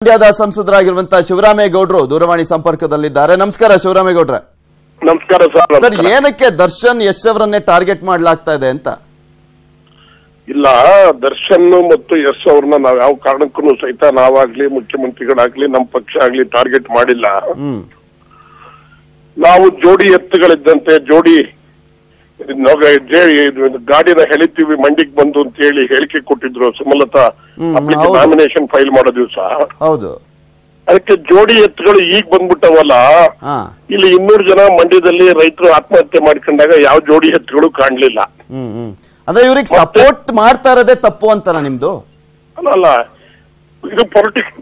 ಮಂಡ್ಯದ ಸಂಸದರಾಗಿರುವಂತಹ ಶಿವರಾಮೇಗೌಡರು ದೂರವಾಣಿ ಸಂಪರ್ಕದಲ್ಲಿದ್ದಾರೆ. ನಮಸ್ಕಾರ ಶಿವರಾಮೇಗೌಡ್ರೆ. ನಮಸ್ಕಾರ ಸರ್, ಏನಕ್ಕೆ ದರ್ಶನ್ ಯಶ್ ಅವರನ್ನೇ ಟಾರ್ಗೆಟ್ ಮಾಡಲಾಗ್ತಾ ಇದೆ ಅಂತ? ಇಲ್ಲ, ದರ್ಶನ್ ಮತ್ತು ಯಶ್ ಅವ್ರನ್ನ ನಾವ್ ಯಾವ ಕಾರಣಕ್ಕೂ ಸಹಿತ ನಾವಾಗ್ಲಿ ಮುಖ್ಯಮಂತ್ರಿಗಳಾಗ್ಲಿ ನಮ್ಮ ಪಕ್ಷ ಆಗ್ಲಿ ಟಾರ್ಗೆಟ್ ಮಾಡಿಲ್ಲ. ನಾವು ಜೋಡಿ ಎತ್ತುಗಳಿದ್ದಂತೆ ಜೋಡಿ ಗಾಡಿನ ಹೆಳಿತೀವಿ ಮಂಡಿಗೆ ಬಂದು ಅಂತ ಹೇಳಿ ಹೇಳಿಕೆ ಕೊಟ್ಟಿದ್ರು ಸುಮಲತಾ ನಾಮಿನೇಷನ್ ಫೈಲ್ ಮಾಡೋ ದಿವಸ. ಹೌದು, ಅದಕ್ಕೆ ಜೋಡಿ ಎತ್ತುಗಳು ಈಗ ಬಂದ್ಬಿಟ್ಟವಲ್ಲ. ಇಲ್ಲಿ 200 ಜನ ಮಂಡ್ಯದಲ್ಲಿ ರೈತರು ಆತ್ಮಹತ್ಯೆ ಮಾಡ್ಕೊಂಡಾಗ ಯಾವ ಜೋಡಿ ಎತ್ತುಗಳು ಕಾಣ್ಲಿಲ್ಲ. ಅಂದ್ರೆ ಇವ್ರಿಗೆ ಸಪೋರ್ಟ್ ಮಾಡ್ತಾ ಇರೋದೇ ತಪ್ಪು ಅಂತಾರ ನಿಮ್ದು? ಅಲ್ಲ, ಇದು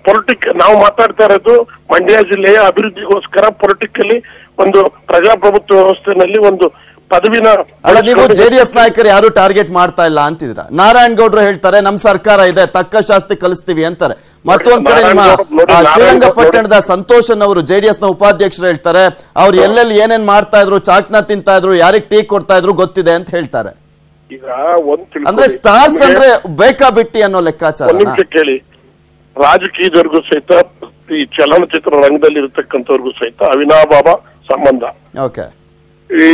ಪೊಲಿಟಿಕ್ ನಾವು ಮಾತಾಡ್ತಾ ಇರೋದು ಮಂಡ್ಯ ಜಿಲ್ಲೆಯ ಅಭಿವೃದ್ಧಿಗೋಸ್ಕರ ಪೊಲಿಟಿಕಲಿ ಒಂದು ಪ್ರಜಾಪ್ರಭುತ್ವ ವ್ಯವಸ್ಥೆನಲ್ಲಿ ಒಂದು ಪದವಿನ. ಅಲ್ಲ, ನೀವು ಜೆಡಿಎಸ್ ನಾಯಕರು ಯಾರು ಟಾರ್ಗೆಟ್ ಮಾಡ್ತಾ ಇಲ್ಲ ಅಂತಿದ್ರ. ನಾರಾಯಣಗೌಡರು ಹೇಳ್ತಾರೆ ನಮ್ ಸರ್ಕಾರ ಇದೆ, ತಕ್ಕ ಶಾಸ್ತಿ ಕಲಿಸ್ತೀವಿ ಅಂತಾರೆ. ಮತ್ತೊಂದ್ ಕಡೆ ನಿಮ್ಮ ಶ್ರೀರಂಗಪಟ್ಟಣದ ಸಂತೋಷನ್ ಅವರು ಜೆಡಿಎಸ್ ನ ಉಪಾಧ್ಯಕ್ಷರು ಹೇಳ್ತಾರೆ ಅವ್ರು ಎಲ್ಲೆಲ್ಲಿ ಏನೇನ್ ಮಾಡ್ತಾ ಇದ್ರು, ಚಾಕ್ನ ತಿಂತಾ ಇದ್ರು, ಯಾರಿಗ್ ಟೀ ಕೊಡ್ತಾ ಇದ್ರು ಗೊತ್ತಿದೆ ಅಂತ ಹೇಳ್ತಾರೆ. ಈಗ ಅಂದ್ರೆ ಸ್ಟಾರ್ಸ್ ಅಂದ್ರೆ ಬೇಕಾ ಬಿಟ್ಟಿ ಅನ್ನೋ ಲೆಕ್ಕಾಚಾರ. ನಿಮಿಷ ಕೇಳಿ, ರಾಜಕೀಯದವರೆಗೂ ಸಹಿತ ಈ ಚಲನಚಿತ್ರ ರಂಗದಲ್ಲಿ ಇರತಕ್ಕಂಥವ್ರಿಗೂ ಸಹಿತ ಅವಿನಾಭಾವ ಸಂಬಂಧ. ಓಕೆ, ಈ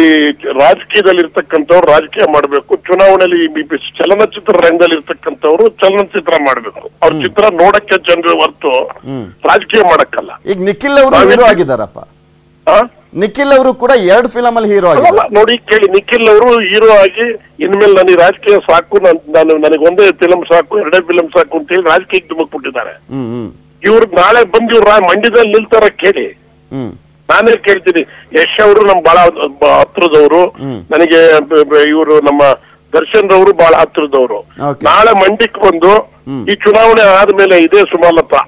ರಾಜಕೀಯದಲ್ಲಿ ಇರ್ತಕ್ಕಂಥವ್ರು ರಾಜಕೀಯ ಮಾಡಬೇಕು, ಚುನಾವಣೆಯಲ್ಲಿ ಚಲನಚಿತ್ರ ರಂಗದಲ್ಲಿ ಇರ್ತಕ್ಕಂಥವ್ರು ಚಲನಚಿತ್ರ ಮಾಡಬೇಕು. ಅವ್ರ ಚಿತ್ರ ನೋಡಕ್ಕೆ ಜನರು ಹೊರತು ರಾಜಕೀಯ ಮಾಡಕ್ಕಲ್ಲ. ಈಗ ನಿಖಿಲ್ ಅವರು ಹೀರೋ ಆಗಿದಾರಪ್ಪ. ನಿಖಿಲ್ ಅವರು ಕೂಡ 2 ಫಿಲಂ ಅಲ್ಲಿ ಹೀರೋ ಆಗಿಲ್ಲ. ನೋಡಿ ಕೇಳಿ, ನಿಖಿಲ್ ಅವರು ಹೀರೋ ಆಗಿ ಇನ್ಮೇಲೆ ನನಗೆ ರಾಜಕೀಯ ಸಾಕು, ನನಗೆ ಒಂದೇ ಫಿಲಂ ಸಾಕು, 2 ಫಿಲಂ ಸಾಕು ಅಂತ ಹೇಳಿ ರಾಜಕೀಯಕ್ಕೆ ಧುಮಕ್ಬಿಟ್ಟಿದ್ದಾರೆ. ಇವ್ರು ನಾಳೆ ಬಂದು ಇವ್ರು ಮಂಡ್ಯದಲ್ಲಿ ನಿಲ್ತಾರ ಕೇಳಿ. ನಾನೇ ಕೇಳ್ತೀನಿ, ಯಶ್ ಅವರು ನಮ್ ಬಹಳ ಹತ್ರದವರು, ನನಗೆ ಇವರು ನಮ್ಮ ದರ್ಶನ್ ರವರು ಬಹಳ ಹತ್ರದವರು. ನಾಳೆ ಮಂಡ್ಯಕ್ಕೆ ಬಂದು ಈ ಚುನಾವಣೆ ಆದ್ಮೇಲೆ ಇದೇ ಸುಮಲತಾ,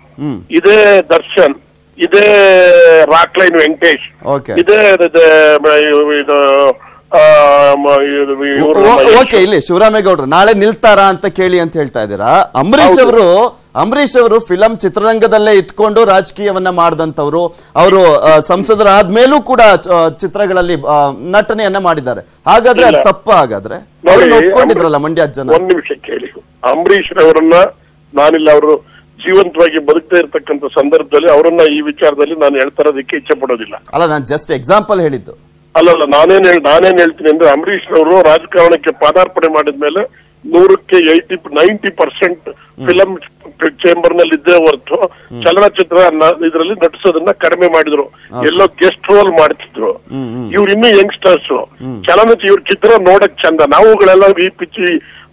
ಇದೇ ದರ್ಶನ್, ಇದೇ ರಾಕ್ಲೈನ್ ವೆಂಕಟೇಶ್, ಇದೇ ಓಕೆ, ಇಲ್ಲಿ ಶಿವರಾಮೇಗೌಡರು ನಾಳೆ ನಿಲ್ತಾರಾ ಅಂತ ಕೇಳಿ ಅಂತ ಹೇಳ್ತಾ ಇದ್ದೀರಾ. ಅಂಬರೀಶ್ ಅವರು ಫಿಲಂ ಚಿತ್ರರಂಗದಲ್ಲೇ ಇಟ್ಕೊಂಡು ರಾಜಕೀಯವನ್ನ ಮಾಡಿದಂತವ್ರು. ಅವರು ಸಂಸದರಾದ್ಮೇಲೂ ಕೂಡ ಚಿತ್ರಗಳಲ್ಲಿ ನಟನೆಯನ್ನ ಮಾಡಿದ್ದಾರೆ. ಹಾಗಾದ್ರೆ ಅದು ತಪ್ಪ? ಹಾಗಾದ್ರೆ ಒಪ್ಕೊಂಡಿದ್ರಲ್ಲ ಮಂಡ್ಯ ಜನ. ಒಂದ್ ನಿಮಿಷ ಕೇಳಿ, ಅಂಬರೀಶ್ ಅವರನ್ನ ನಾನಿಲ್ಲ, ಅವರು ಜೀವಂತವಾಗಿ ಬದುಕ್ತಾ ಇರ್ತಕ್ಕಂಥ ಸಂದರ್ಭದಲ್ಲಿ ಅವರನ್ನ ಈ ವಿಚಾರದಲ್ಲಿ ನಾನು ಹೇಳ್ತಾ ಇರೋದಕ್ಕೆ ಇಚ್ಛೆ ಪಡೋದಿಲ್ಲ. ಅಲ್ಲ, ನಾನು ಜಸ್ಟ್ ಎಕ್ಸಾಂಪಲ್ ಹೇಳಿದ್ದು. ಅಲ್ಲಲ್ಲ, ನಾನೇನ್ ಹೇಳ್ತೀನಿ ಅಂದ್ರೆ, ಅಂಬರೀಶ್ ಅವರು ರಾಜಕಾರಣಕ್ಕೆ ಪಾದಾರ್ಪಣೆ ಮಾಡಿದ್ಮೇಲೆ 100ಕ್ಕೆ 90% ಫಿಲಂ ಚೇಂಬರ್ ನಲ್ಲಿ ಇದ್ದೇ ಹೊರತು ಚಲನಚಿತ್ರ ಇದರಲ್ಲಿ ನಟಿಸೋದನ್ನ ಕಡಿಮೆ ಮಾಡಿದ್ರು. ಎಲ್ಲೋ ಗೆಸ್ಟ್ ರೋಲ್ ಮಾಡ್ತಿದ್ರು. ಇವ್ರು ಇನ್ನೂ ಯಂಗ್ಸ್ಟರ್ಸ್. ಇವ್ರ ಚಿತ್ರ ನೋಡಕ್ ಚಂದ. ನಾವುಗಳೆಲ್ಲ ಈ ಪಿಚ್ಚಿ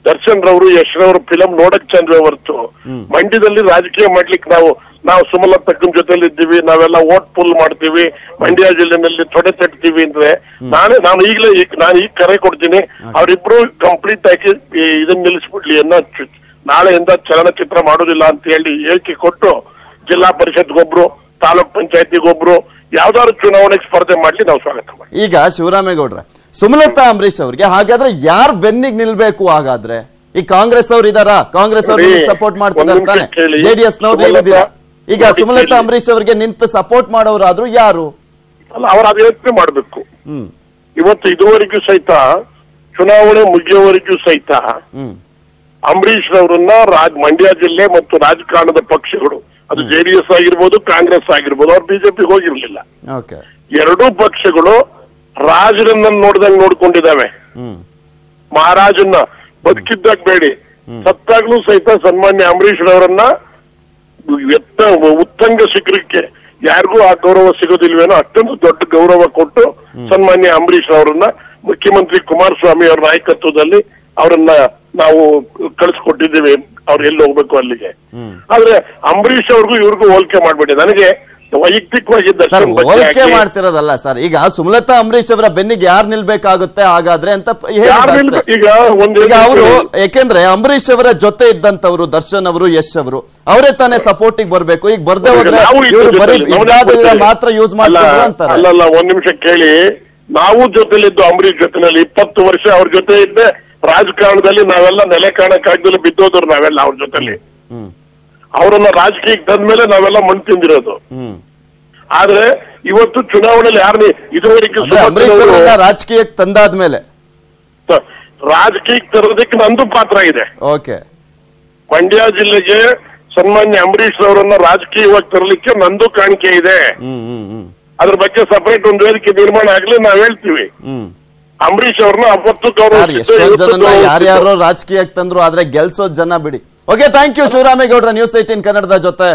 ದರ್ಶನ್ ರವರು ಯಶ್ ರವರು ಫಿಲಂ ನೋಡಕ್ ಚಂದ್ವೇ ಹೊರತು ಮಂಡ್ಯದಲ್ಲಿ ರಾಜಕೀಯ ಮಾಡ್ಲಿಕ್ಕೆ ನಾವು ಸುಮಲತಕ್ಕನ ಜೊತೆಲಿ ಇದ್ದೀವಿ, ನಾವೆಲ್ಲ ವೋಟ್ ಪುಲ್ ಮಾಡ್ತೀವಿ, ಮಂಡ್ಯ ಜಿಲ್ಲೆನಲ್ಲಿ ತೊಡೆ ತಟ್ತೀವಿ ಅಂದ್ರೆ ನಾನು ಈಗ ಕರೆ ಕೊಡ್ತೀನಿ, ಅವರಿಬ್ರು ಕಂಪ್ಲೀಟ್ ಆಗಿ ಇದನ್ನ ನಿಲ್ಲಿಸ್ಬಿಡ್ಲಿ ನಾಳೆಯಿಂದ ಚಲನಚಿತ್ರ ಮಾಡೋದಿಲ್ಲ ಅಂತ ಹೇಳಿ ಹೇಳಿಕೆ ಕೊಟ್ಟು ಜಿಲ್ಲಾ ಪರಿಷತ್ಗೊಬ್ರು, ತಾಲೂಕ್ ಪಂಚಾಯತಿಗೊಬ್ರು ಯಾವ್ದಾದ್ರು ಚುನಾವಣೆಗೆ ಸ್ಪರ್ಧೆ ಮಾಡ್ಲಿ ನಾವು ಸ್ವಾಗತ ಮಾಡಿ. ಈಗ ಶಿವರಾಮೇಗೌಡ್ರೆ, ಸುಮಲತಾ ಅಂಬರೀಶ್ ಅವ್ರಿಗೆ ಹಾಗಾದ್ರೆ ಯಾರು ಬೆನ್ನಿಗೆ ನಿಲ್ಬೇಕು? ಹಾಗಾದ್ರೆ ಈ ಕಾಂಗ್ರೆಸ್ ಅವ್ರು ಇದಾರಾ? ಕಾಂಗ್ರೆಸ್ ಅವ್ರಿಗೆ ಸಪೋರ್ಟ್ ಮಾಡ್ತಿದ್ದಾರೆ ತಾನೆ, ಜೆಡಿಎಸ್ ನವ್ರು ಇದ್ದೀರಾ. ಈಗ ಸುಮಲತಾ ಅಂಬರೀಶ್ ಅವರಿಗೆ ನಿಂತು ಸಪೋರ್ಟ್ ಮಾಡೋರಾದ್ರೂ ಯಾರು? ಅಲ್ಲ, ಅವ್ರ ಅದು ಯೋಚನೆ ಮಾಡ್ಬೇಕು. ಇವತ್ತು ಇದುವರೆಗೂ ಸಹಿತ ಚುನಾವಣೆ ಮುಗಿಯುವವರೆಗೂ ಸಹಿತ ಅಂಬರೀಶ್ ರವರನ್ನ ಮಂಡ್ಯ ಜಿಲ್ಲೆ ಮತ್ತು ರಾಜಕಾರಣದ ಪಕ್ಷಗಳು, ಅದು ಜೆಡಿಎಸ್ ಆಗಿರ್ಬೋದು, ಕಾಂಗ್ರೆಸ್ ಆಗಿರ್ಬೋದು, ಅವ್ರು ಬಿಜೆಪಿಗೆ ಹೋಗಿರ್ಲಿಲ್ಲ. ಎರಡೂ ಪಕ್ಷಗಳು ರಾಜರನ್ನ ನೋಡ್ದಂಗ್ ನೋಡ್ಕೊಂಡಿದ್ದಾವೆ. ಮಹಾರಾಜನ್ನ ಬದುಕಿದ್ದಾಗ ಬೇಡಿ, ಸತ್ತಾಗ್ಲೂ ಸಹಿತ ಸನ್ಮಾನ್ಯ ಅಂಬರೀಶ್ ರವರನ್ನ ಉತ್ತಂಗ ಶಿಖರಕ್ಕೆ ಯಾರಿಗೂ ಆ ಗೌರವ ಸಿಗೋದಿಲ್ವೇನೋ ಅಷ್ಟೊಂದು ದೊಡ್ಡ ಗೌರವ ಕೊಟ್ಟು ಸನ್ಮಾನ್ಯ ಅಂಬರೀಶ್ ಅವರನ್ನ ಮುಖ್ಯಮಂತ್ರಿ ಕುಮಾರಸ್ವಾಮಿ ಅವರ ನಾಯಕತ್ವದಲ್ಲಿ ಅವರನ್ನ ನಾವು ಕಳಿಸ್ಕೊಟ್ಟಿದ್ದೇವೆ. ಅವ್ರು ಎಲ್ಲಿ ಹೋಗ್ಬೇಕು ಅಲ್ಲಿಗೆ. ಆದ್ರೆ ಅಂಬರೀಶ್ ಅವ್ರಿಗೂ ಇವ್ರಿಗೂ ಹೋಲಿಕೆ ಮಾಡ್ಬೇಡಿ. ನನಗೆ ವೈಯಕ್ತಿಕವಾಗಿ ಹೋಲಿಕೆ ಮಾಡ್ತಿರೋದಲ್ಲ ಸರ್. ಈಗ ಸುಮಲತಾ ಅಂಬರೀಶ್ ಅವರ ಬೆನ್ನಿಗೆ ಯಾರು ನಿಲ್ಬೇಕಾಗುತ್ತೆ ಹಾಗಾದ್ರೆ ಅಂತ ಈಗ ಅವರು, ಯಾಕೆಂದ್ರೆ ಅಂಬರೀಶ್ ಅವರ ಜೊತೆ ಇದ್ದಂತವ್ರು ದರ್ಶನ್ ಅವರು, ಯಶ್ ಅವರು, ಅವರೇ ತಾನೇ ಸಪೋರ್ಟಿಗೆ ಬರ್ಬೇಕು. ಈಗ ಬರ್ದೇ ಹೋದ್ರೆ ಮಾತ್ರ ಯೂಸ್ ಮಾಡ್ತಾರೆ ಅಂತಾರೆ. ಅಲ್ಲಲ್ಲ, ಒಂದ್ ನಿಮಿಷ ಕೇಳಿ, ನಾವು ಜೊತೆಲಿದ್ದು ಅಂಬರೀಶ್ ಜೊತೆನಲ್ಲಿ 20 ವರ್ಷ ಅವ್ರ ಜೊತೆ ಇದ್ದೆ. ರಾಜಕಾರಣದಲ್ಲಿ ನಾವೆಲ್ಲ ನೆಲೆ ಕಾಣಕ್ಕಾಗ್ದಲ್ಲಿ ಬಿದ್ದೋದ್ರು ನಾವೆಲ್ಲ ಅವ್ರ ಜೊತೆಲಿ. ಅವರನ್ನ ರಾಜಕೀಯಕ್ಕೆ ತಂದ್ಮೇಲೆ ನಾವೆಲ್ಲ ಮಣ್ಣು ತಿಂದಿರೋದು. ಆದ್ರೆ ಇವತ್ತು ಚುನಾವಣೆಯಲ್ಲಿ ಯಾರನ್ನ ಇದುವರೆಗೂ ರಾಜಕೀಯಕ್ಕೆ ತಂದಾದ್ಮೇಲೆ ರಾಜಕೀಯಕ್ಕೆ ತರೋದಕ್ಕೆ ನಂದು ಪಾತ್ರ ಇದೆ. ಓಕೆ, ಮಂಡ್ಯ ಜಿಲ್ಲೆಗೆ ಸನ್ಮಾನ್ಯ ಅಂಬರೀಶ್ ಅವರನ್ನ ರಾಜಕೀಯವಾಗಿ ತರಲಿಕ್ಕೆ ನಂದು ಕಾಣಿಕೆ ಇದೆ. ಅದ್ರ ಬಗ್ಗೆ ಸಪರೇಟ್ ಒಂದು ವೇದಿಕೆ ನಿರ್ಮಾಣ ಆಗ್ಲಿ, ನಾವ್ ಹೇಳ್ತೀವಿ. ಅಂಬರೀಶ್ ಅವ್ರನ್ನ ಅವತ್ತು ಎಷ್ಟೊಂದ್ ಜನ ಯಾರ್ಯಾರೋ ರಾಜಕೀಯಕ್ಕೆ ತಂದ್ರು, ಆದ್ರೆ ಗೆಲ್ಸೋದ್ ಜನ ಬಿಡಿ. ಓಕೆ, ಥ್ಯಾಂಕ್ ಯು ಶಿವರಾಮೇಗೌಡ್ರ ನ್ಯೂಸ್ 18 ಕನ್ನಡದ ಜೊತೆ